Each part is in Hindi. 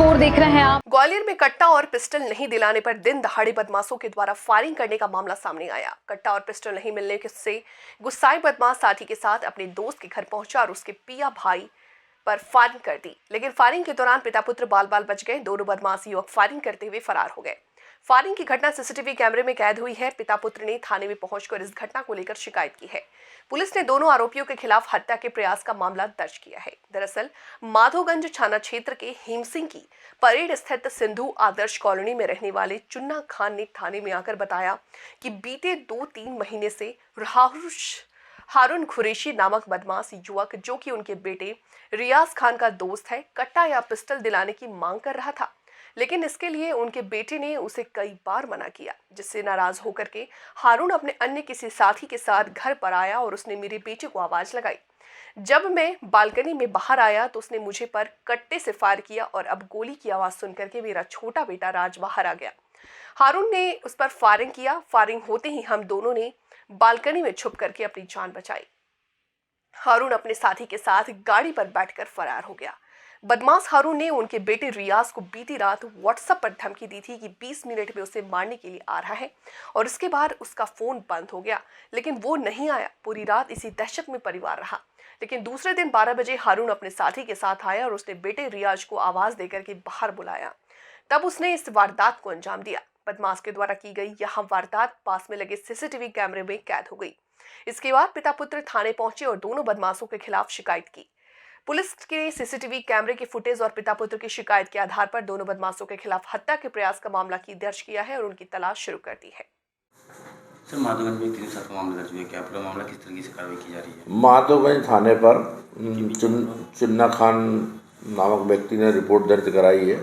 24 देख रहे हैं आप। ग्वालियर में कट्टा और पिस्टल नहीं दिलाने पर दिन दहाड़े बदमाशों के द्वारा फायरिंग करने का मामला सामने आया। कट्टा और पिस्टल नहीं मिलने से गुस्साए बदमाश साथी के साथ अपने दोस्त के घर पहुंचा और उसके पिया भाई पर फायरिंग कर दी, लेकिन फायरिंग के दौरान पिता पुत्र बाल बाल बच गए। दोनों बदमाश युवक फायरिंग करते हुए फरार हो गए। फायरिंग की घटना सीसीटीवी कैमरे में कैद हुई है। पिता पुत्र ने थाने में पहुंचकर इस घटना को लेकर शिकायत की है। पुलिस ने दोनों आरोपियों के खिलाफ हत्या के प्रयास का मामला दर्ज किया है। दरअसल माधोगंज थाना क्षेत्र के हेमसिंह की परेड स्थित सिंधु आदर्श कॉलोनी में रहने वाले चुन्ना खान ने थाने में आकर बताया कि बीते 2-3 महीने से हारून खुरेशी नामक बदमाश युवक, जो कि उनके बेटे रियाज खान का दोस्त है, कट्टा या पिस्टल दिलाने की मांग कर रहा था, लेकिन इसके लिए उनके बेटे ने उसे कई बार मना किया, जिससे नाराज होकर के हारून अपने अन्य किसी साथी के साथ घर पर आया और उसने मेरे बेटे को आवाज लगाई। जब मैं बालकनी में बाहर आया तो उसने मुझे पर कट्टे से फायर किया और अब गोली की आवाज सुनकर के मेरा छोटा बेटा राज बाहर आ गया। हारून ने उस पर फायरिंग किया। फायरिंग होते ही हम दोनों ने बालकनी में छुप करके अपनी जान बचाई। हारून अपने साथी के साथ गाड़ी पर बैठकर फरार हो गया। बदमाश हारून ने उनके बेटे रियाज को बीती रात व्हाट्सएप पर धमकी दी थी कि 20 मिनट में उसे मारने के लिए आ रहा है, और इसके बाद उसका फोन बंद हो गया, लेकिन वो नहीं आया। पूरी रात इसी दहशत में परिवार रहा, लेकिन दूसरे दिन 12 बजे हारून अपने साथी के साथ आया और उसने बेटे रियाज को आवाज देकर के बाहर बुलाया। तब उसने इस वारदात को अंजाम दिया। बदमाश के द्वारा की गई यह वारदात पास में लगे सीसीटीवी कैमरे में कैद हो गई। इसके बाद पिता पुत्र थाने पहुंचे और दोनों बदमाशों के खिलाफ शिकायत की। पुलिस के सीसीटीवी कैमरे की फुटेज और पिता पुत्र की शिकायत के आधार पर दोनों बदमाशों के खिलाफ हत्या के प्रयास का मामला की दर्ज किया है और उनकी तलाश शुरू कर दी है। सर, माधोगंज में 3 साल का मामला दर्ज हुआ है, क्या पूरा मामला किस तरीके से कार्रवाई की जा रही है? माधोगंज थाने पर चुन्ना खान नामक व्यक्ति ने रिपोर्ट दर्ज कराई है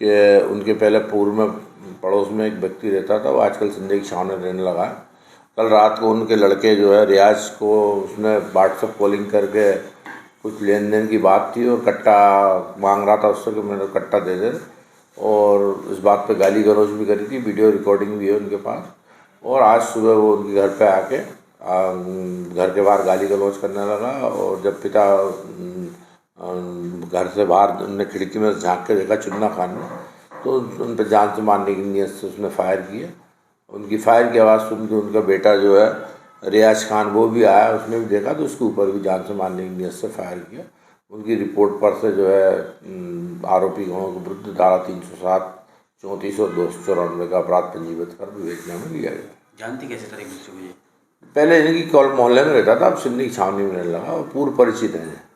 कि उनके पहले पूर्व में पड़ोस में एक व्यक्ति रहता था, वो आजकल संजय की छाव में रहने लगा है। कल रात को उनके लड़के जो है रियाज को उसने व्हाट्सएप कॉलिंग करके कुछ लेन देन की बात थी और कट्टा मांग रहा था उससे कि मेरा कट्टा दे दे, और इस बात पे गाली गलौज भी करी थी। वीडियो रिकॉर्डिंग भी है उनके पास। और आज सुबह वो उनके घर पे आके घर के बाहर गाली गलौज करने लगा, और जब पिता घर से बाहर उनने खिड़की में झांक के देखा चुन्ना खान ने, तो उन पर जान से मारने की नीयत से उसने फायर किया। उनकी फायर की आवाज़ सुन के उनका बेटा जो है रियाज खान वो भी आया, उसने भी देखा तो उसके ऊपर भी जान से मारने की नीयत से फायर किया। उनकी रिपोर्ट पर से जो है आरोपी गणों के विरुद्ध धारा 307, 34 और 294 का अपराध पंजीबद्ध कर विवेचना में लिया गया। जानती कैसे तारीख दूसरे बजे? पहले इनकी कॉल मोहल्ले में रहता था, अब सिंधी की छावनी में रहने लगा और पूर्व परिचित हैं।